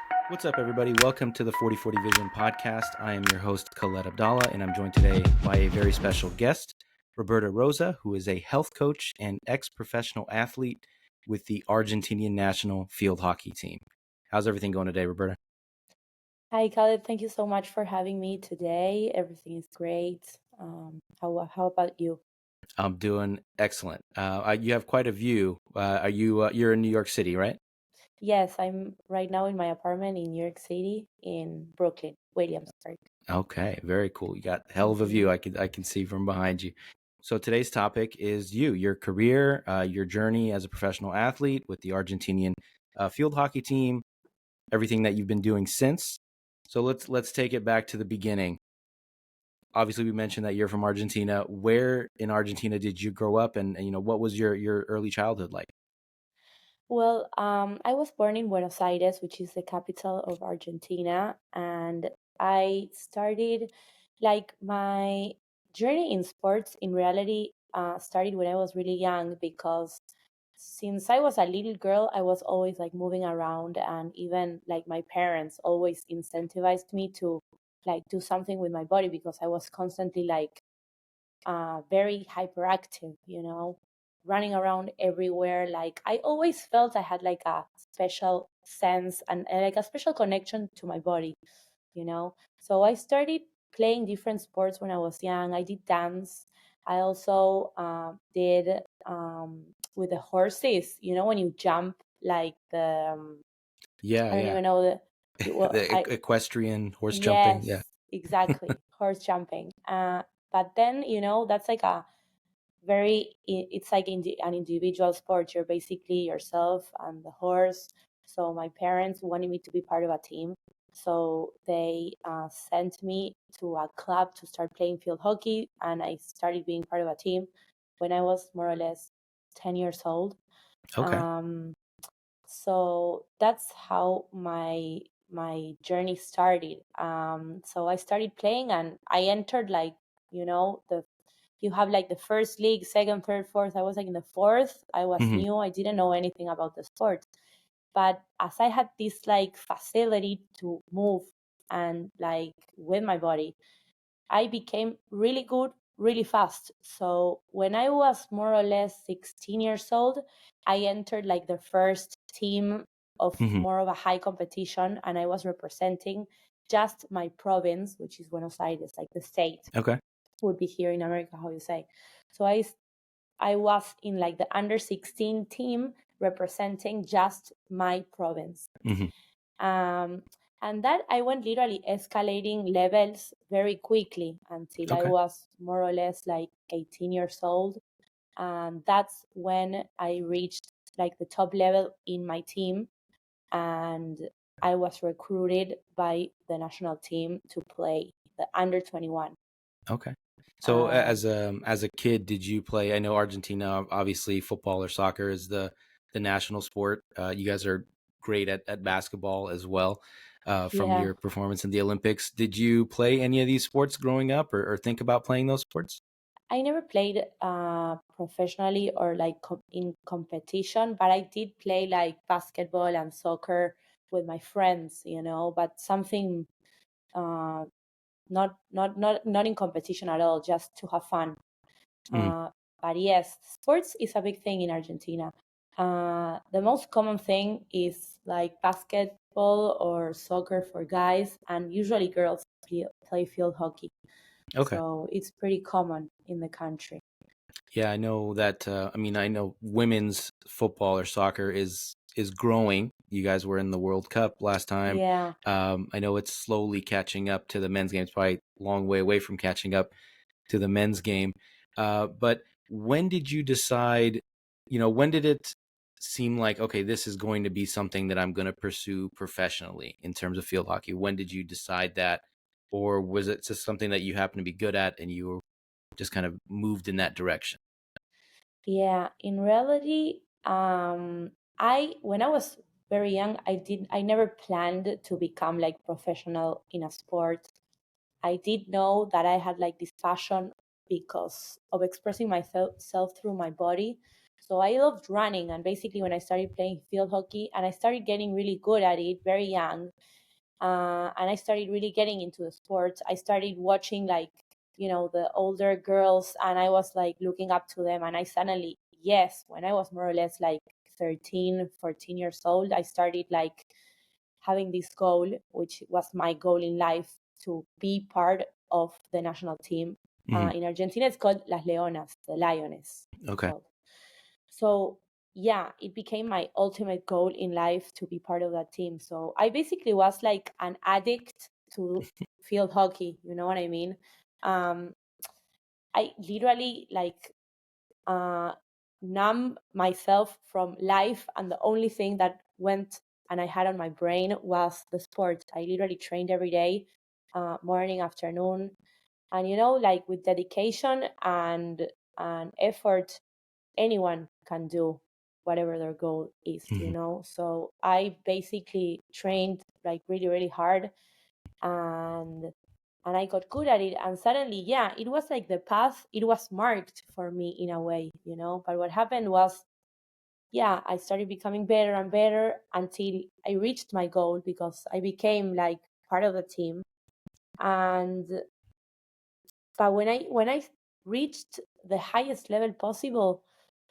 What's up, everybody? Welcome to the 4040 Vision podcast. I am your host, Khaled Abdallah, and I'm joined today by a very special guest, Roberta Rosa, who is a health coach and ex-professional athlete with the Argentinian national field hockey team. How's everything going today, Roberta? Hi, Khaled. Thank you so much for having me today. Everything is great. How about you? I'm doing excellent. You have quite a view. You're in New York City, right? Yes, I'm right now in my apartment in New York City in Brooklyn, Williamsburg. Okay, very cool. You got a hell of a hmm view. I can see from behind you. So today's topic is your career, your journey as a professional athlete with the Argentinian field hockey team, everything that you've been doing since. So let's take it back to the beginning. Obviously, we mentioned that you're from Argentina. Where in Argentina did you grow up, and what was your early childhood like? Well, I was born in Buenos Aires, which is the capital of Argentina, and I started like my journey in sports. In reality, started when I was really young because since I was a little girl, I was always like moving around, and even like my parents always incentivized me to like do something with my body because I was constantly like very hyperactive, running around everywhere. Like I always felt I had like a special sense and like a special connection to my body. So I started playing different sports when I was young. I did dance. I also did with the horses. When you jump like Yeah, I don't yeah. even know well, The equestrian horse jumping. yes, Yeah. exactly, horse jumping. But then that's like a it's like an individual sport. You're basically yourself and the horse. So my parents wanted me to be part of a team, so they sent me to a club to start playing field hockey, and I started being part of a team when I was more or less 10 years old. Okay. um, so that's how my journey started. So I started playing, and I entered like the you have like the first league, second, third, fourth. I was like in the fourth. I was hmm new. I didn't know anything about the sport. But as I had this like facility to move and like with my body, I became really good really fast. So when I was more or less 16 years old, I entered like the first team of hmm more of a high competition, and I was representing just my province, which is Buenos Aires, like the state Okay. would be here in America, how you say. So I was in like the under 16 team representing just my province. hmm Um, and that I went literally escalating levels very quickly until I Okay. was more or less like 18 years old. And that's when I reached like the top level in my team. And I was recruited by the national team to play the under 21. Okay. So Um, as a kid, did you play? I know Argentina, obviously, football or soccer is the national sport. You guys are great at basketball as well, from yeah, your performance in the Olympics. Did you play any of these sports growing up, or think about playing those sports? I never played professionally or like in competition, but I did play like basketball and soccer with my friends, but something uh, not in competition at all, just to have fun. Mm, Uh, but yes, sports is a big thing in Argentina. The most common thing is like basketball or soccer for guys, and usually girls play field hockey. okay. So it's pretty common in the country. Yeah, I know that. I know women's football or soccer is growing. You guys were in the World Cup last time. Yeah. I know it's slowly catching up to the men's game. It's probably a long way away from catching up to the men's game. But when did you decide? When did it seem like, okay, this is going to be something that I'm going to pursue professionally in terms of field hockey? When did you decide that, or was it just something that you happen to be good at and you just kind of moved in that direction? Yeah, in reality, I when I was very young, I never planned to become like professional in a sport. I did know that I had like this passion because of expressing myself through my body. So I loved running, and basically when I started playing field hockey, and I started getting really good at it very young, and I started really getting into the sports. I started watching like the older girls, and I was like looking up to them, and I suddenly, yes, when I was more or less like 13, 14 years old, I started like having this goal, which was my goal in life, to be part of the national team. Hmm. In Argentina, it's called Las Leonas, the Lioness. It's Okay. called. So yeah, it became my ultimate goal in life to be part of that team. So I basically was like an addict to field hockey. You know what I mean? Um, I literally like uh, numb myself from life, and the only thing that went and I had on my brain was the sport. I literally trained every day, morning, afternoon, and like with dedication and effort, anyone can do whatever their goal is. Hmm. So I basically trained like really, really hard, and I got good at it. And suddenly, yeah, it was like the path, it was marked for me in a way. But what happened was, yeah, I started becoming better and better until I reached my goal, because I became like part of the team. And but when I reached the highest level possible,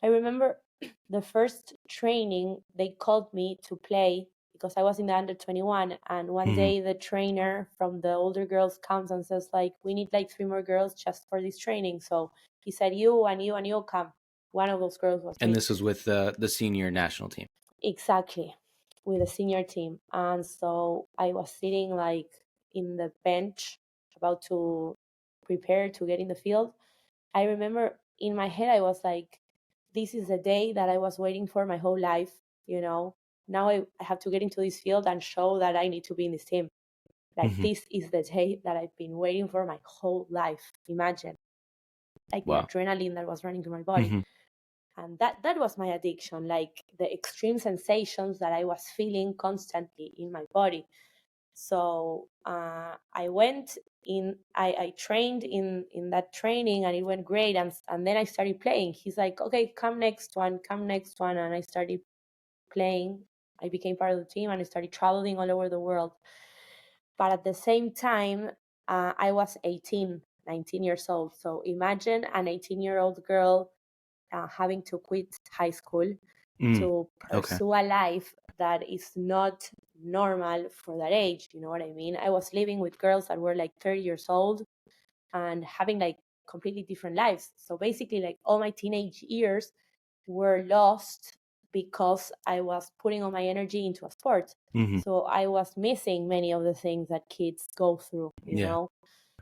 I remember the first training they called me to play, because I was in the under 21, and one Hmm. day the trainer from the older girls comes and says like, we need like three more girls just for this training. So he said, you and you and you come. One of those girls was And me. this was with the senior national team. Exactly, with a senior team. And so I was sitting like in the bench, about to prepare to get in the field. I remember in my head, I was like, this is the day that I was waiting for my whole life. You know, now I have to get into this field and show that I need to be in this team. Like, Hmm. this is the day that I've been waiting for my whole life. Imagine, like the Wow. adrenaline that was running through my body. Hmm. And that was my addiction, like the extreme sensations that I was feeling constantly in my body. So I went in, I trained in that training, and it went great. And then I started playing. He's like, okay, come next one. And I started playing. I became part of the team, and I started traveling all over the world. But at the same time, I was 18, 19 years old. So imagine an 18-year-old girl having to quit high school Mm. to Okay. pursue a life that is not normal for that age. You know what I mean? I was living with girls that were like 30 years old and having like completely different lives. So basically, like all my teenage years were lost because I was putting all my energy into a sport. Hmm. So I was missing many of the things that kids go through, you Yeah. know?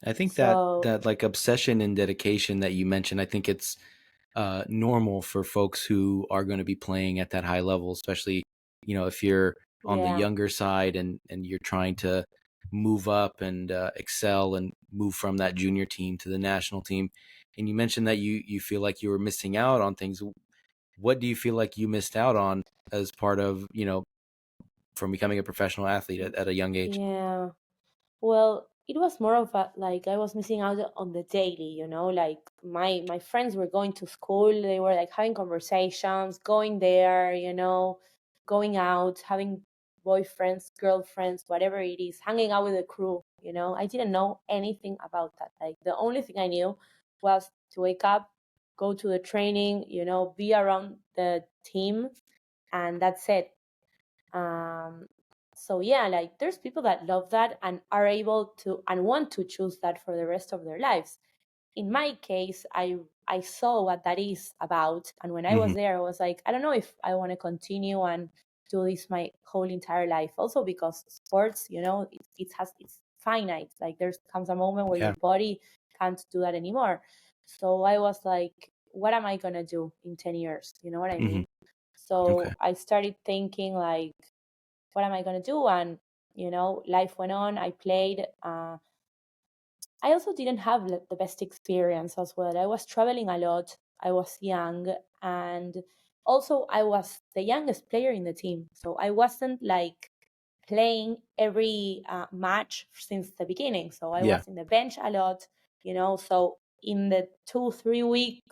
I think that So, that like obsession and dedication that you mentioned, I think it's normal for folks who are going to be playing at that high level, especially if you're on the yeah. younger side and you're trying to move up and excel and move from that junior team to the national team. And you mentioned that you feel like you were missing out on things. What do you feel like you missed out on as part of from becoming a professional athlete at a young age? Yeah. Well, it was more of a like I was missing out on the daily. Like my friends were going to school, they were like having conversations, going there, going out, having boyfriends, girlfriends, whatever it is, hanging out with the crew. I didn't know anything about that. Like the only thing I knew was to wake up, go to the training, be around the team, and that's it. Um so yeah, like there's people that love that and are able to and want to choose that for the rest of their lives. In my case, I saw what that is about, and when I Hmm. was there, I was like, I don't know if I want to continue and do this my whole entire life. Also because sports, it's finite. Like there's comes a moment where your Yeah. body can't do that anymore. So I was like, what am I gonna do in 10 years? You know what I Hmm. mean? Okay. So I started thinking like, what am I going to do? And, life went on. I played. I also didn't have the best experience as well. I was traveling a lot. I was young. And also, I was the youngest player in the team. So I wasn't like playing every match since the beginning. So I Yeah. was in the bench a lot. So in the 2 3 week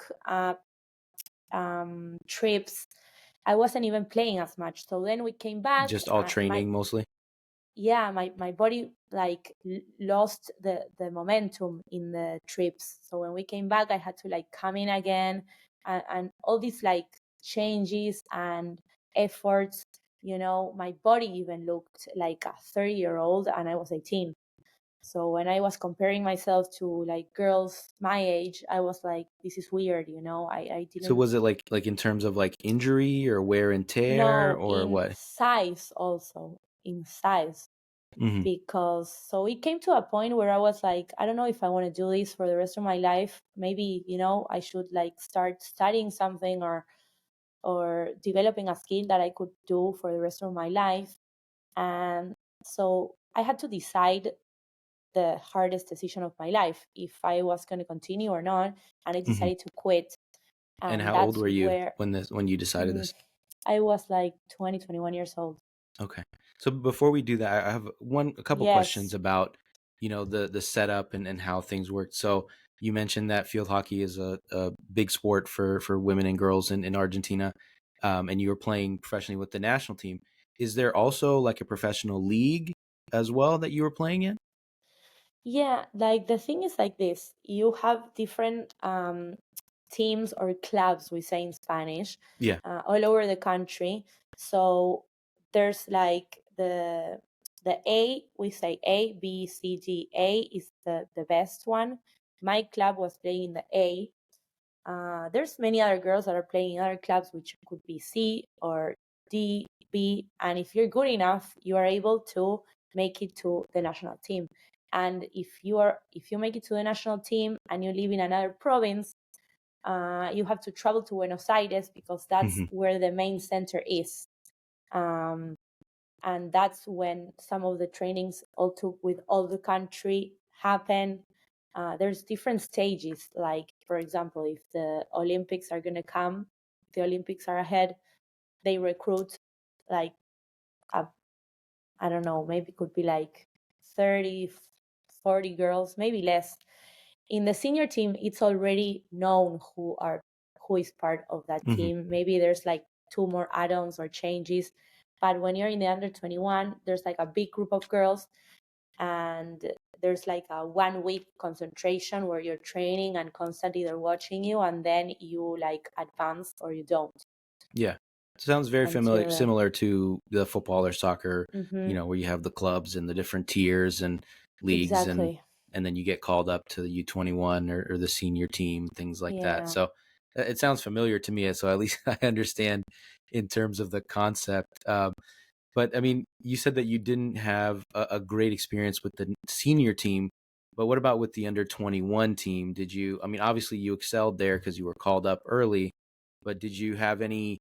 trips, I wasn't even playing as much. So then we came back. Just all My training mostly? Yeah, my body like lost the momentum in the trips. So when we came back, I had to like come in again, and all these like changes and efforts. My body even looked like a 30-year-old, and I was 18. So when I was comparing myself to like girls my age, I was like, this is weird. I So didn't was it like in terms of like injury or wear and tear know or in what? size also in size. Hmm. Because so it came to a point where I was like, I don't know if I want to do this for the rest of my life. Maybe, I should like start studying something, or developing a skill that I could do for the rest of my life. And so I had to decide the hardest decision of my life, if I was going to continue or not. And I Hmm. decided to quit. And And how old that's were you where when you decided mm, this? I was like 20, 21 years old. Okay. So before we do that, I have a couple questions Yes. about, the setup and how things work. So you mentioned that field hockey is a big sport for women and girls in Argentina, and you were playing professionally with the national team. Is there also like a professional league as well that you were playing in? Yeah, like the thing is like this. You have different teams or clubs, we say in Spanish, Yeah. all over the country. So there's like the A, we say A, B, C, D. A is the best one. My club was playing in the A. There's many other girls that are playing in other clubs, which could be C or D, B, and if you're good enough, you are able to make it to the national team. And if you make it to the national team and you live in another province, you have to travel to Buenos Aires, because that's Hmm. where the main center is. Um, and that's when some of the trainings all took with all the country happen. There's different stages, like for example, if the Olympics are going to come, if the Olympics are ahead, they recruit like a, I don't know, maybe it could be like 30, 40 girls, maybe less. In the senior team, it's already known who is part of that Hmm. team. Maybe there's like two more add-ons or changes. But when you're in the under 21, there's like a big group of girls, and there's like a 1 week concentration where you're training and constantly they're watching you, and then you like advance or you don't Yeah. Sounds very familiar, until then. similar to the football or soccer, Hmm. where you have the clubs and the different tiers and leagues, and Exactly. then you get called up to the U21 or the senior team, things like that. Yeah. So it sounds familiar to me. So at least I understand in terms of the concept. But I mean, you said that you didn't have a great experience with the senior team, but what about with the under 21 team? Did you, I mean, obviously you excelled there because you were called up early, but did you have any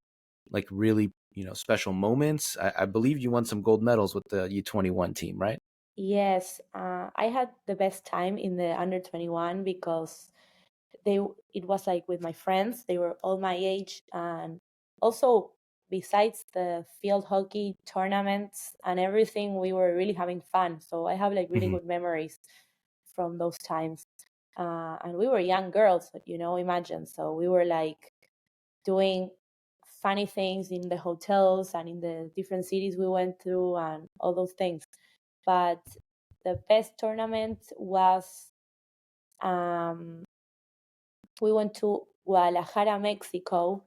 like really, special moments? I believe you won some gold medals with the U21 team, right? Yes, I had the best time in the under 21, because they it was like with my friends. They were all my age, and also besides the field hockey tournaments and everything, we were really having fun. So I have like really Hmm. good memories from those times. And we were young girls, imagine. So we were like doing funny things in the hotels and in the different cities we went through and all those things. But the best tournament was, um, we went to Guadalajara, Mexico,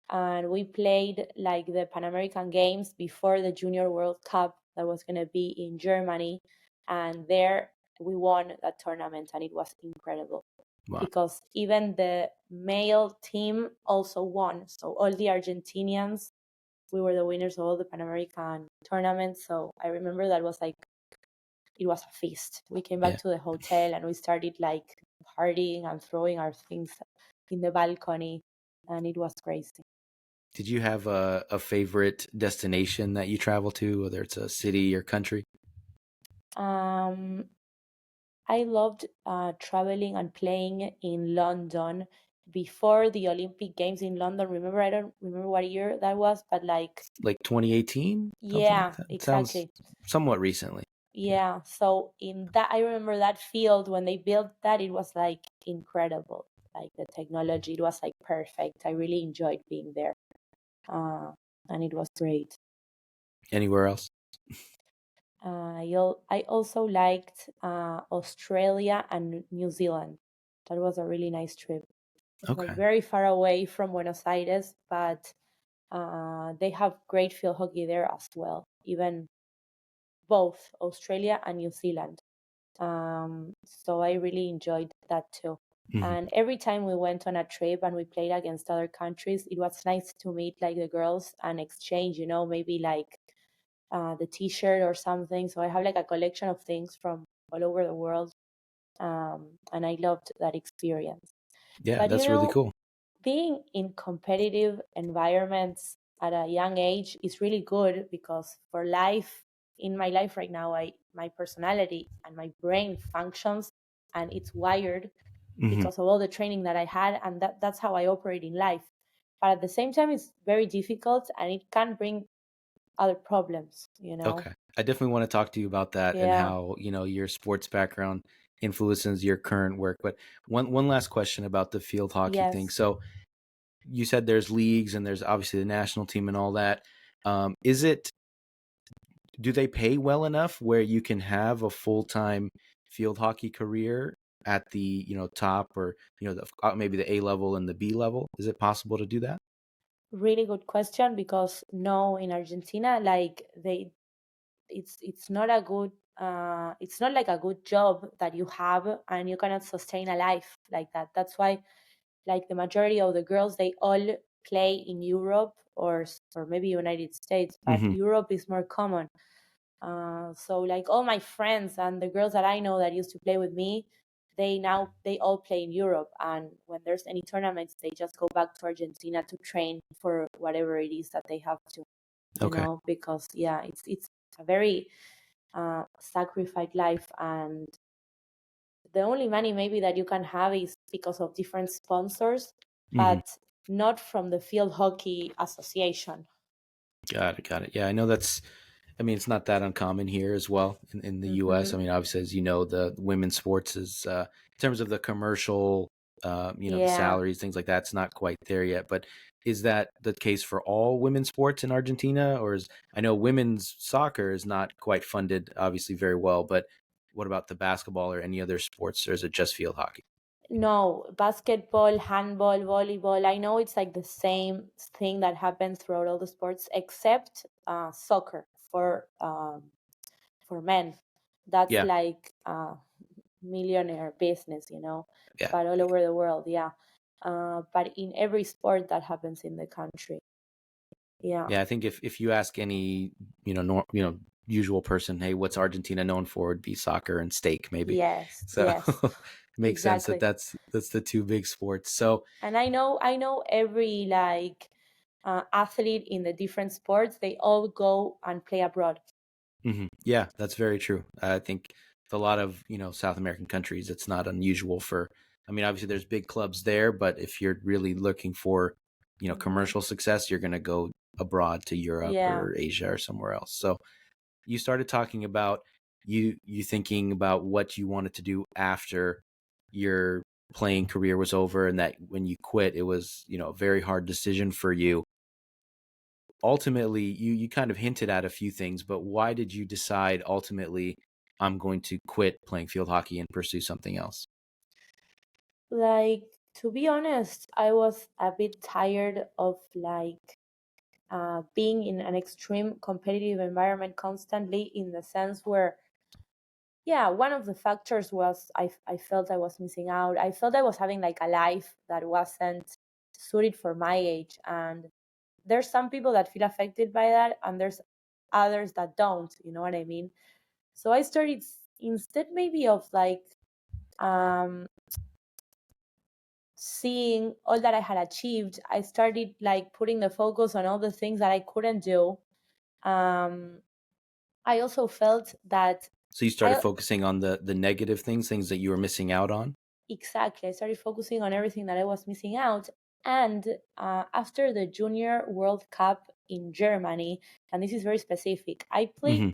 and we played like the Pan American Games before the Junior World Cup that was going to be in Germany. And there we won that tournament, and it was incredible, Wow. because even the male team also won. So all the Argentinians, we were the winners of all the Pan American tournaments. So I remember that was like, it was a feast. We came back Yeah. to the hotel and we started like partying and throwing our things in the balcony, and it was crazy. Did you have a favorite destination that you travel to, whether it's a city or country? Um, I loved traveling and playing in London before the Olympic Games in London. Remember, I don't remember what year that was, but like, Like 2018, something like yeah, that. It sounds exactly. somewhat recently. Yeah. Yeah. So in that, I remember that field when they built that, it was like incredible. like the technology. It was like perfect. I really enjoyed being there, uh, and it was great. Anywhere else? I also liked Australia and New Zealand. That was a really nice trip. It was like Okay. very far away from Buenos Aires, but they have great field hockey there as well. Even both Australia and New Zealand. So I really enjoyed that too. Hmm. And every time we went on a trip and we played against other countries, it was nice to meet like the girls and exchange, maybe like the T-shirt or something. So I have like a collection of things from all over the world, and I loved that experience. Yeah, But that's really cool. being in competitive environments at a young age is really good because for life, in my life right now, I my personality and my brain functions and it's wired Hmm. because of all the training that I had, and that's how I operate in life. But at the same time, it's very difficult and it can bring other problems. Okay. I definitely want to talk to you about that and Yeah. how, your sports background influences your current work. But one last question about the field hockey thing. Yes. So you said there's leagues and there's obviously the national team and all that. Is it Do they pay well enough where you can have a full-time field hockey career at the, top, or, maybe the A level and the B level? Is it possible to do that? Really good question because no, in Argentina, like it's not a good it's not like a good job that you have and you cannot sustain a life like that. That's why like the majority of the girls they all play in Europe or maybe United States, but Hmm. Europe is more common. So like all my friends and the girls that I know that used to play with me, they all play in Europe, and when there's any tournaments, they just go back to Argentina to train for whatever it is that they have to, Okay. because yeah, it's a very sacrificed life, and the only money maybe that you can have is because of different sponsors, Hmm. but not from the field hockey association. Got it. Got it. Yeah, I know I mean, it's not that uncommon here as well in the U.S. Hmm. I mean, obviously, as you know, the women's sports is, in terms of the commercial, the Yeah. salaries, things like that, it's not quite there yet. But is that the case for all women's sports in Argentina? I know women's soccer is not quite funded, obviously, very well, but what about the basketball or any other sports, or is it just field hockey? No, basketball, handball, volleyball. I know it's like the same thing that happens throughout all the sports except soccer for men. That's Yeah. like millionaire business. Yeah. But all over the world, yeah. But in every sport that happens in the country, yeah. Yeah, I think if you ask any, usual person, hey, what's Argentina known for? It'd be soccer and steak, maybe. Yes, So yes, it makes sense that exactly. that's the two big sports. So And I know every like athlete in the different sports, they all go and play abroad. yeah, that's very true. I think with a lot of, South American countries, it's not unusual for. I mean, obviously there's big clubs there, but if you're really looking for, Hmm. commercial success, you're going to go abroad to Europe Yeah. or Asia or somewhere else. So you started talking about you thinking about what you wanted to do after your playing career was over, and that when you quit it was, a very hard decision for you. Ultimately, you kind of hinted at a few things, but why did you decide ultimately, I'm going to quit playing field hockey and pursue something else? Like, to be honest, I was a bit tired of like being in an extreme competitive environment constantly, in the sense where, yeah, one of the factors was I felt I was missing out. I felt I was having like a life that wasn't suited for my age. And there's some people that feel affected by that, and there's others that don't. You know what I mean? So I started, instead maybe of like um, seeing all that I had achieved, I started like putting the focus on all the things that I couldn't do. Um, I also felt that So you started I focusing on the negative things that you were missing out on. exactly I started focusing on everything that I was missing out. And after the Junior World Cup in Germany, and this is very specific, I played Hmm.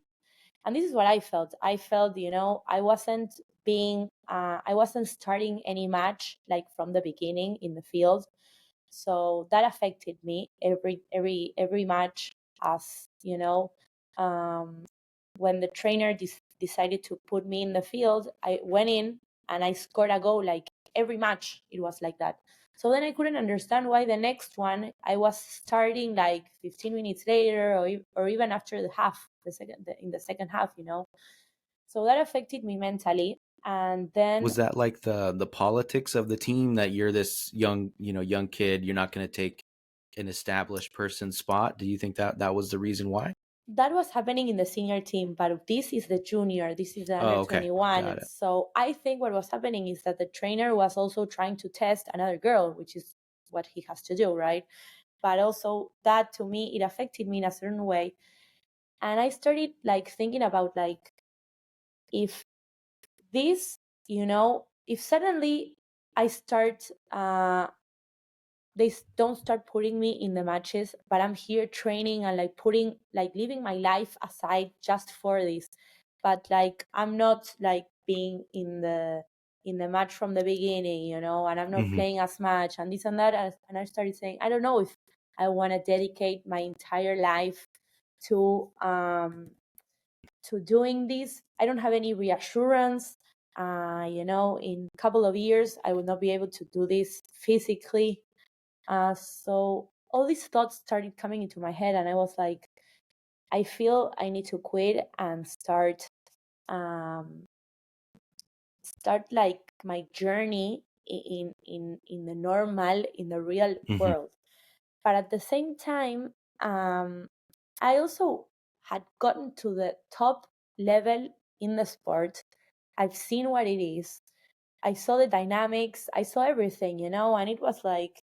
And this is what I felt. I felt, I wasn't starting any match like from the beginning in the field. So that affected me every match. As um, when the trainer decided to put me in the field, I went in and I scored a goal. Like every match it was like that. So then I couldn't understand why the next one I was starting like 15 minutes later, or even after the half, in the second half, so that affected me mentally. And then Was that like the politics of the team, that you're this young kid, you're not going to take an established person's spot? Do you think that that was the reason why? that was happening in the senior team, but this is the junior, this is the under Oh, okay. 21. Got it. So I think what was happening is that the trainer was also trying to test another girl, which is what he has to do, right? But also that, to me, it affected me in a certain way. And I started like thinking about, like, if this, if suddenly I start they don't start putting me in the matches, but I'm here training and like living my life aside just for this. But like I'm not like being in the match from the beginning, and I'm not Hmm. playing as much and this and that. And I started saying, I don't know if I want to dedicate my entire life to doing this. I don't have any reassurance. In a couple of years, I will not be able to do this physically. So all these thoughts started coming into my head, and I was like, I feel I need to quit and um, start like my journey in the normal, in the real Hmm. world. But at the same time, I also had gotten to the top level in the sport. I've seen what it is. I saw the dynamics. I saw everything, and it was like,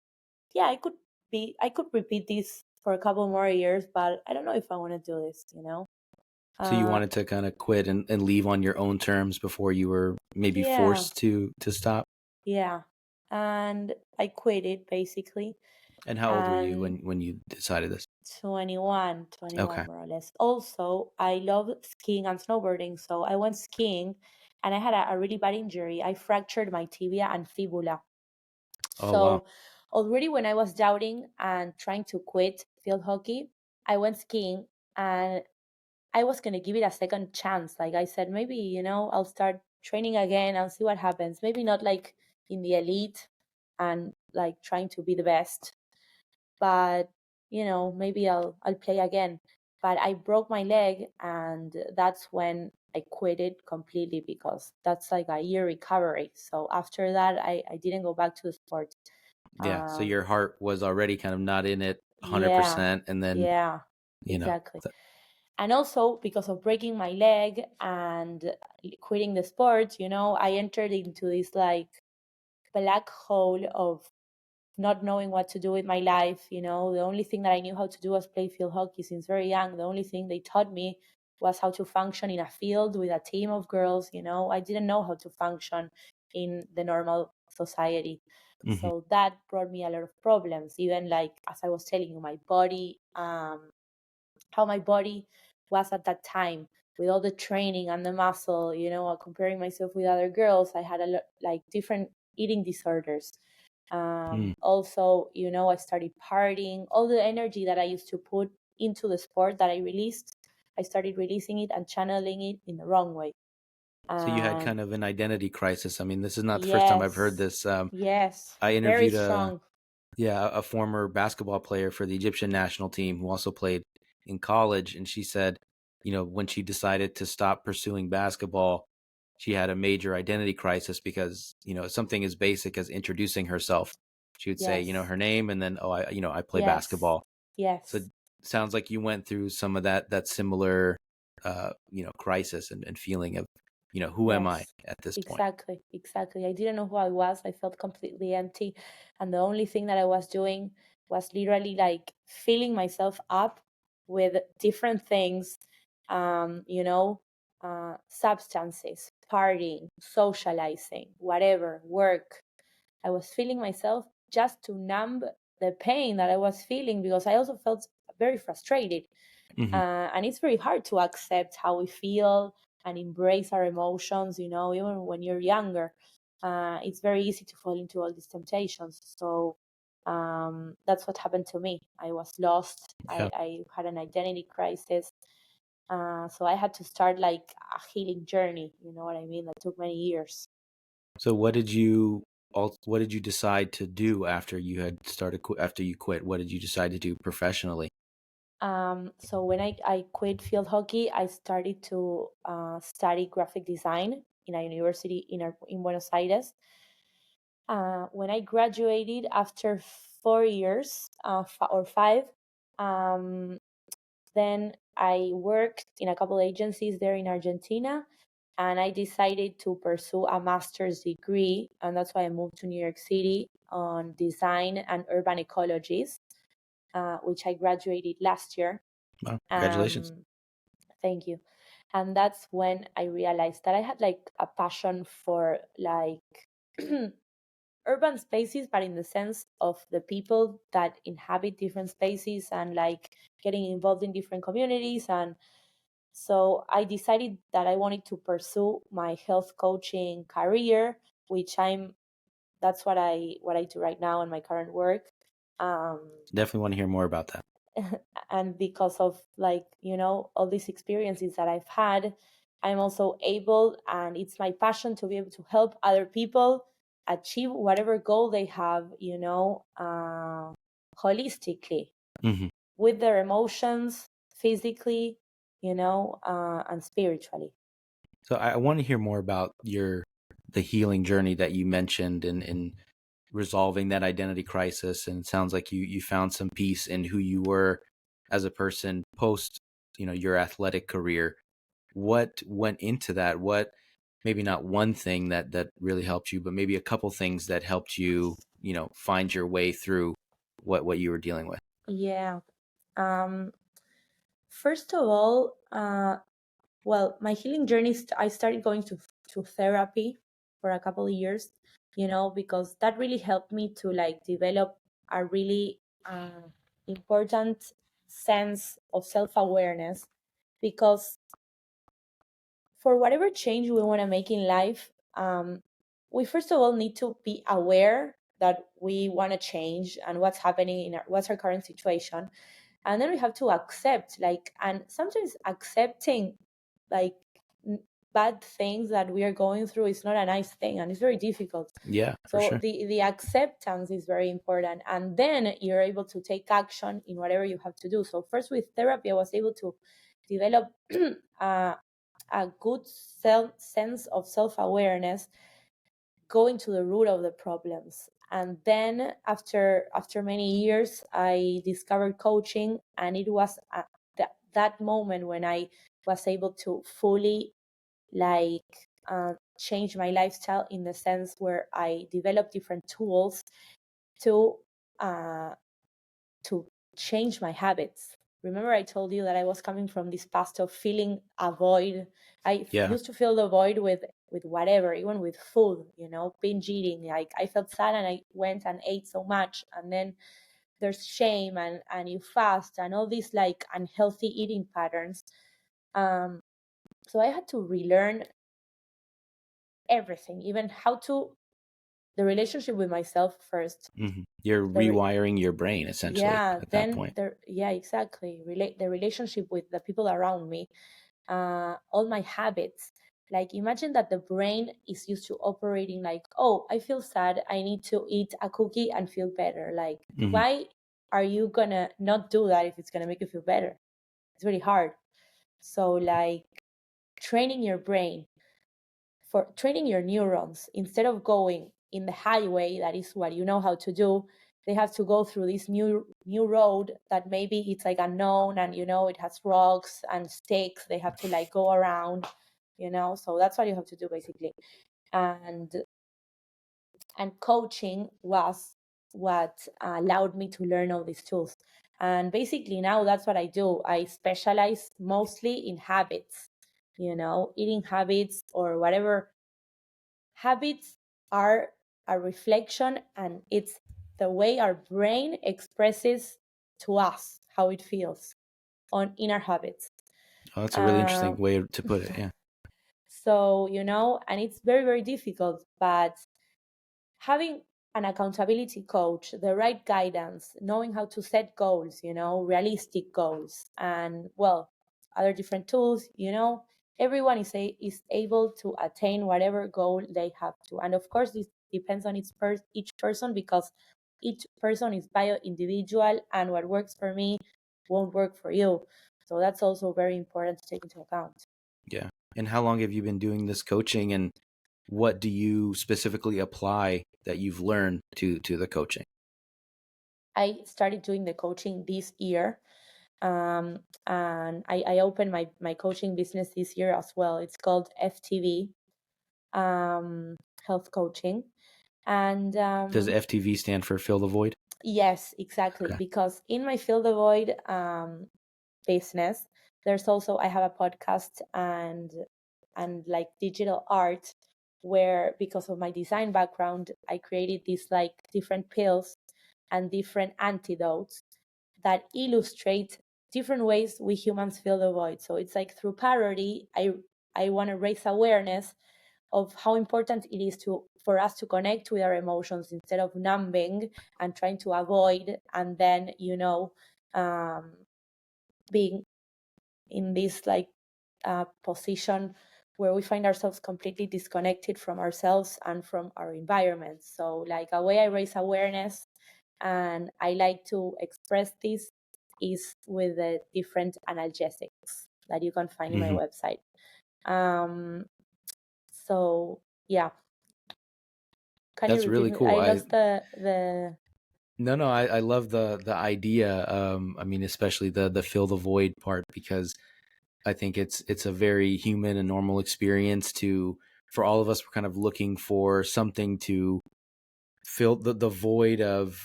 yeah, I could repeat this for a couple more years, but I don't know if I want to do this. So you Uh, wanted to kind of quit and leave on your own terms before you were maybe yeah, forced to stop? yeah. And I quit it basically. And how old were you And when you decided this? 21 Okay. more or less. Also, I love skiing and snowboarding. So I went skiing and I had a really bad injury. I fractured my tibia and fibula. Oh, wow. So already when I was doubting and trying to quit field hockey, I went skiing and I was going to give it a second chance. Like I said, maybe, I'll start training again and see what happens. Maybe not like in the elite and like trying to be the best, but maybe I'll play again. But I broke my leg, and that's when I quit it completely, because that's like a year recovery. So after that, I didn't go back to the sport. Yeah. So Um, your heart was already kind of not in it yeah, 100%. And then, yeah, you know, exactly. And also because of breaking my leg and quitting the sport, I entered into this like black hole of not knowing what to do with my life. The only thing that I knew how to do was play field hockey since very young. The only thing they taught me was how to function in a field with a team of girls. I didn't know how to function in the normal society. mhm. So that brought me a lot of problems. Even like, as I was telling you, my body, how my body was at that time with all the training and the muscle, comparing myself with other girls. I had a lot, like, different eating disorders. Mm. Also, I started partying. All the energy that I used to put into the sport that I released, I started releasing it and channeling it in the wrong way. So you had And kind of an identity crisis. I mean, this is not the first time I've heard yes, this. yes, I very interviewed strong. a former basketball player for the Egyptian national team who also played in college, and she said, when she decided to stop pursuing basketball, she had a major identity crisis because, something as basic as introducing herself. She would say, Yes, her name, and then, oh, I play yes, basketball. So yes. sounds like you went through some of that similar, crisis and feeling of, who am I Yes, at this point? exactly, exactly. I didn't know who I was. I felt completely empty. And the only thing that I was doing was literally like filling myself up with different things, substances, partying, socializing, whatever, work. I was filling myself just to numb the pain that I was feeling, because I also felt very frustrated. Hmm. And it's very hard to accept how we feel and embrace our emotions, even when you're younger. It's very easy to fall into all these temptations. So that's what happened to me. I was lost. Yeah. I had an identity crisis. So I had to start like a healing journey. You know what I mean? That took many years. So what did you decide to do after you had started after you quit? What did you decide to do professionally? So when I quit field hockey, I started to study graphic design in a university in Buenos Aires. When I graduated after 4 years or five, um, then I worked in a couple agencies there in Argentina, and I decided to pursue a master's degree, and that's why I moved to New York City on design and urban ecologies, which I graduated last year. Well, congratulations. Um, Thank you. And that's when I realized that I had like a passion for like urban spaces, but in the sense of the people that inhabit different spaces and like getting involved in different communities. And so I decided that I wanted to pursue my health coaching career, which that's what I do right now in my current work. Um, Definitely want to hear more about that. and because of like all these experiences that I've had, I'm also able, and it's my passion to be able to help other people achieve whatever goal they have, holistically, Hmm. with their emotions, physically, and spiritually. So I want to hear more about the healing journey that you mentioned in resolving that identity crisis. And it sounds like you found some peace in who you were as a person post, your athletic career. What went into that? What, maybe not one thing that really helped you, but maybe a couple things that helped you, find your way through what you were dealing with. Yeah. um First of all, well, my healing journey, I started going to therapy for a couple of years, because that really helped me to like develop a really important sense of self-awareness. Because for whatever change we want to make in life, we first of all need to be aware that we want to change and what's happening what's our current situation. And then we have to accept, like, and sometimes accepting like bad things that we are going through is not a nice thing, and it's very difficult. Yeah, for So sure. the acceptance is very important, and then you're able to take action in whatever you have to do. So first with therapy, I was able to develop uh, a good sense of self-awareness, going to the root of the problems. And then after many years, I discovered coaching, and it was at that moment when I was able to fully like change my lifestyle, in the sense where I developed different tools to uh, to change my habits. Remember, I told you that I was coming from this past of feeling a void. Yeah. Used to feel the void with whatever, even with food, binge eating. Like I felt sad and I went and ate so much, and then there's shame, and you fast, and all these like unhealthy eating patterns. Um, so I had to relearn everything, even how to the relationship with myself first. You're The re- rewiring your brain essentially yeah, at that then point. yeah, exactly. Relate the relationship with the people around me, all my habits. Like imagine that the brain is used to operating like, oh, I feel sad, I need to eat a cookie and feel better. Like, Hmm. why are you gonna not do that if it's gonna make you feel better? It's really hard. So like training your brain, for training your neurons, instead of going in the highway, that is what you know how to do, they have to go through this new road that maybe it's like unknown, and it has rocks and sticks they have to like go around. So that's what you have to do basically. And and coaching was what allowed me to learn all these tools. And basically now that's what I do. I specialize mostly in habits, eating habits or whatever. Habits are a reflection, and it's the way our brain expresses to us how it feels. on inner habits. Oh, that's a really interesting Um, way to put it. Yeah. so, and it's very, very difficult, but having an accountability coach, the right guidance, knowing how to set goals, realistic goals, and well, other different tools, everyone is able to attain whatever goal they have to. And of course, this depends on each person, because each person is bio individual, and what works for me won't work for you. So that's also very important to take into account. Yeah. And how long have you been doing this coaching, and what do you specifically apply that you've learned to the coaching? I started doing the coaching this year. And I opened my coaching business this year as well. It's called FTV, Health Coaching. And Does FTV stand for Fill the Void? yes, exactly. Okay. Because in my Fill the Void business, there's also, I have a podcast and like digital art, where because of my design background, I created these like different pills and different antidotes that illustrate different ways we humans fill the void. So it's like through parody, I want to raise awareness of how important it is for us to connect with our emotions instead of numbing and trying to avoid, and then um, being in this like position where we find ourselves completely disconnected from ourselves and from our environment. So like a way I raise awareness and I like to express this is with the different analgesics that you can find in my Hmm. website. Um, so yeah, can you That's repeat really me? cool. I I lost the. No, no, I love the idea. I mean, especially the fill the void part, because I think it's a very human and normal experience to for all of us. We're kind of looking for something to fill the void of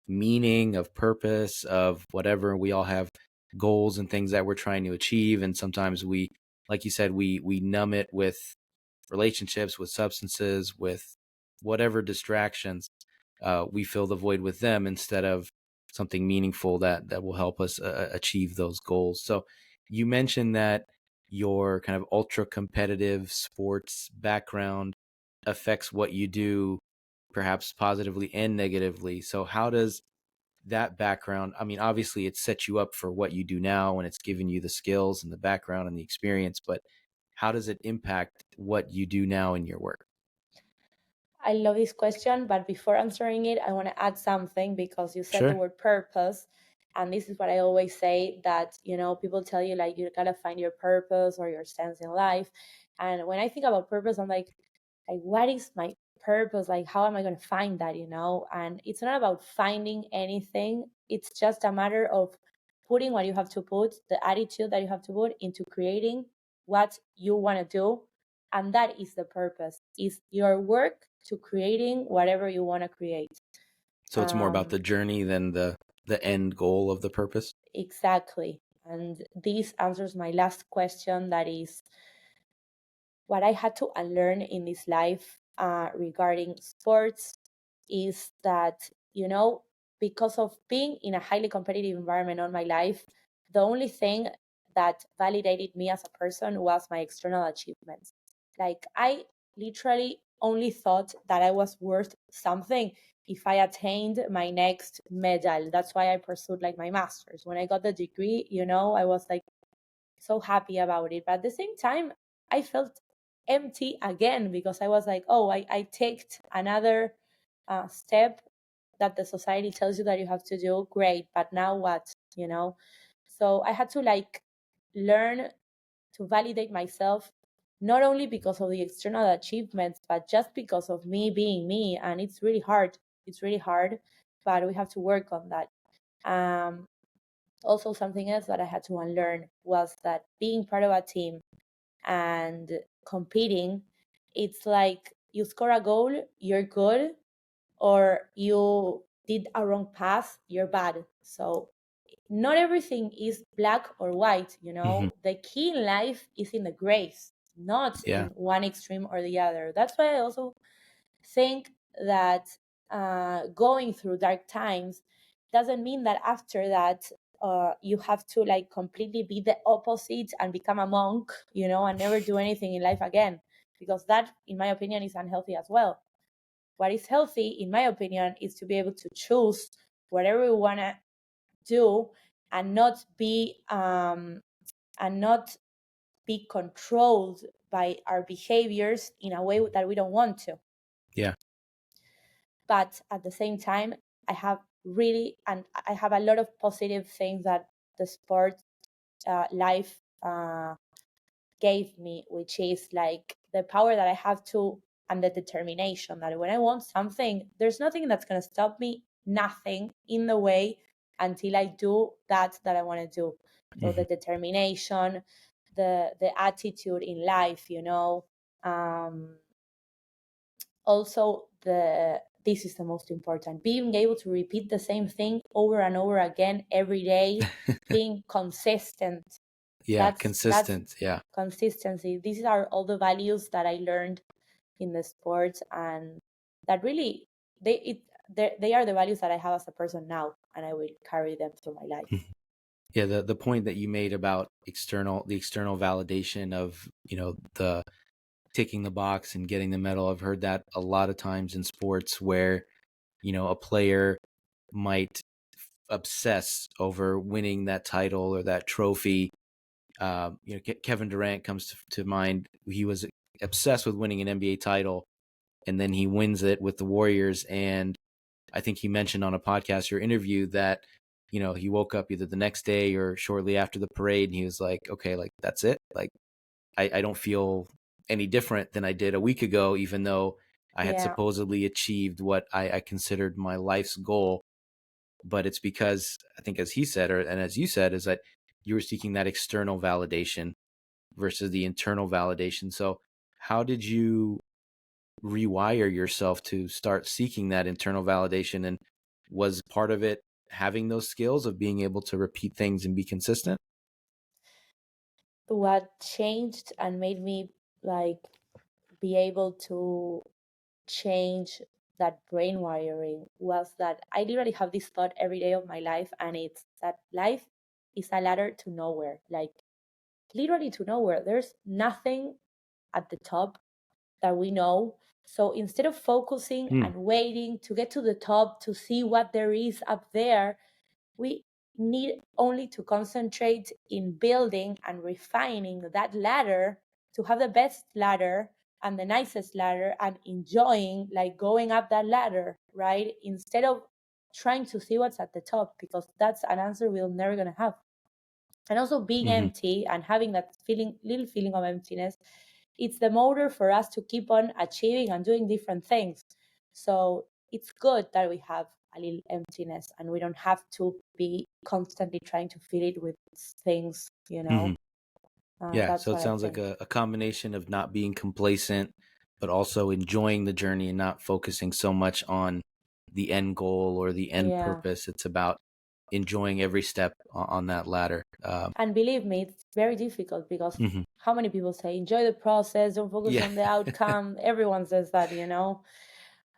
meaning, of purpose, of whatever. We all have goals and things that we're trying to achieve, and sometimes we, like you said, we numb it with relationships, with substances, with whatever distractions. We fill the void with them instead of something meaningful that will help us achieve those goals. So you mentioned that your kind of ultra competitive sports background affects what you do, perhaps positively and negatively. So how does that background, I mean, obviously it sets you up for what you do now, and it's given you the skills and the background and the experience, but how does it impact what you do now in your work? I love this question, but before answering it, I want to add something, because you said the Sure. word purpose. And this is what I always say, that, people tell you like you gotta find your purpose or your sense in life. And when I think about purpose, I'm like what is my purpose? Like, how am I going to find that? And it's not about finding anything. It's just a matter of putting what you have to put, the attitude that you have to put into creating what you want to do. And that is the purpose, is your work to creating whatever you want to create. So it's more about um the journey than the end goal of the purpose. exactly. And this answers my last question, that is what I had to unlearn in this life regarding sports, is that, because of being in a highly competitive environment all my life, the only thing that validated me as a person was my external achievements. Like, I literally only thought that I was worth something if I attained my next medal. That's why I pursued like my master's. When I got the degree, I was like so happy about it. But at the same time, I felt empty again, because I was like, oh, I taked another step that the society tells you that you have to do. Great. But now what? So I had to like learn to validate myself, not only because of the external achievements, but just because of me being me. And it's really hard. It's really hard, but we have to work on that. Um, Also, something else that I had to unlearn was that being part of a team and competing, it's like you score a goal, you're good, or you did a wrong pass, you're bad. So not everything is black or white. Hmm. The key in life is in the grace, not Yeah. in one extreme or the other. That's why I also think that going through dark times doesn't mean that after that you have to like completely be the opposite and become a monk, and never do anything in life again, because that, in my opinion, is unhealthy as well. What is healthy, in my opinion, is to be able to choose whatever we want to do, and not be controlled by our behaviors in a way that we don't want to. Yeah. But at the same time, I have a lot of positive things that the sport life gave me, which is like the power that I have to, and the determination that when I want something, there's nothing that's going to stop me, nothing in the way, until I do that I want to do. So Mm-hmm. the determination, the attitude in life, um, also this is the most important, being able to repeat the same thing over and over again every day, being consistent. Yeah, That's consistent. Yeah. consistency. These are all the values that I learned in the sports, and that really they are the values that I have as a person now, and I will carry them through my life. Mhm. Yeah, the point that you made about the external validation of, the ticking the box and getting the medal. I've heard that a lot of times in sports where, a player might obsess over winning that title or that trophy. Kevin Durant comes to mind. He was obsessed with winning an NBA title, and then he wins it with the Warriors. And I think he mentioned on a podcast or interview that, he woke up either the next day or shortly after the parade, and he was like, okay, like that's it. Like I don't feel any different than I did a week ago, even though I had Yeah. supposedly achieved what I considered my life's goal. But it's because I think, as he said, and as you said, is that you were seeking that external validation versus the internal validation. So how did you rewire yourself to start seeking that internal validation? And was part of it having those skills of being able to repeat things and be consistent? What changed and made me like be able to change that brain wiring was that I literally have this thought every day of my life, and it's that life is a ladder to nowhere, like literally to nowhere. There's nothing at the top that we know. So instead of focusing Hmm. and waiting to get to the top to see what there is up there, we need only to concentrate in building and refining that ladder to have the best ladder and the nicest ladder, and enjoying like going up that ladder, right? Instead of trying to see what's at the top, because that's an answer we're never going to have. And also being Mm-hmm. empty and having that little feeling of emptiness, it's the motor for us to keep on achieving and doing different things. So it's good that we have a little emptiness, and we don't have to be constantly trying to fill it with things. Mm-hmm. Yeah. That's So it what I sounds like think. a combination of not being complacent, but also enjoying the journey and not focusing so much on the end goal or the end Yeah. purpose. It's about enjoying every step on that ladder. And believe me, it's very difficult, because Mhm. how many people say enjoy the process, don't focus Yeah. on the outcome? Everyone says that,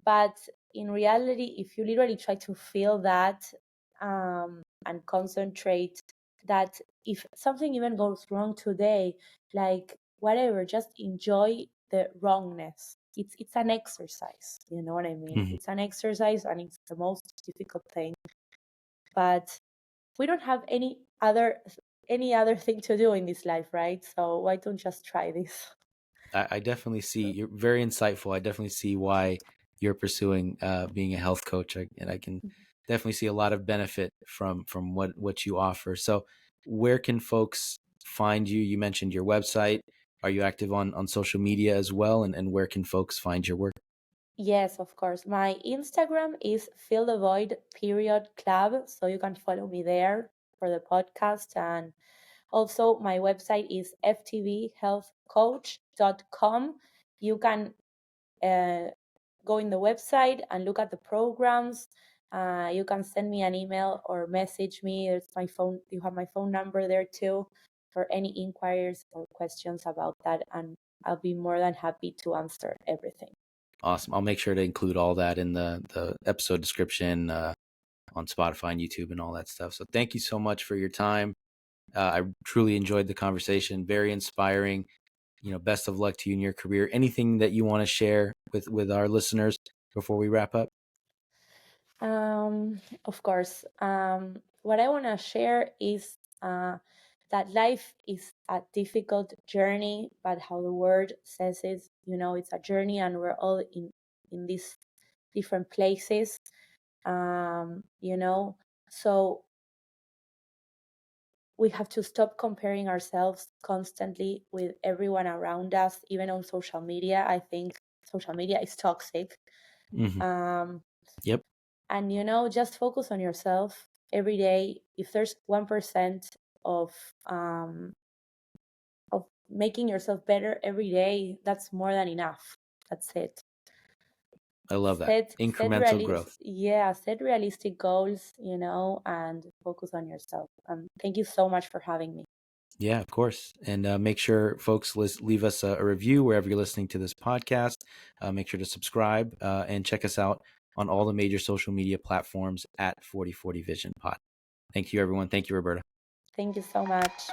But in reality, if you literally try to feel that, and concentrate, that if something even goes wrong today, like whatever, just enjoy the wrongness. It's an exercise, you know what I mean? Mhm. It's an exercise, and it's the most difficult thing. But we don't have any other thing to do in this life, right? So why don't just try this? I definitely see you're very insightful. I definitely see why you're pursuing being a health coach, and I can definitely see a lot of benefit from what you offer. So, where can folks find you? You mentioned your website. Are you active on social media as well? And where can folks find your work? Yes, of course. My Instagram is fill the void period club, so you can follow me there for the podcast. And also my website is ftvhealthcoach.com. You can uh, go in the website and look at the programs. You can send me an email or message me. There's my phone. You have my phone number there too for any inquiries or questions about that, and I'll be more than happy to answer everything. Awesome. I'll make sure to include all that in the episode description on Spotify and YouTube and all that stuff. So thank you so much for your time. I truly enjoyed the conversation. Very inspiring. Best of luck to you in your career. Anything that you want to share with our listeners before we wrap up? Of course. What I want to share is that life is a difficult journey, but how the word says it, it's a journey, and we're all in these different places. So we have to stop comparing ourselves constantly with everyone around us, even on social media. I think social media is toxic. Hmm. Um, Yep. and just focus on yourself every day. If there's 1% of um, of making yourself better every day, that's more than enough. That's it. I love that. Set Incremental growth. set realistic goals, and focus on yourself. And thank you so much for having me. Yeah, of course. And make sure folks leave us a review wherever you're listening to this podcast. Make sure to subscribe and check us out on all the major social media platforms at 4040 Vision Pod. Thank you, everyone. Thank you, Roberta. Thank you so much.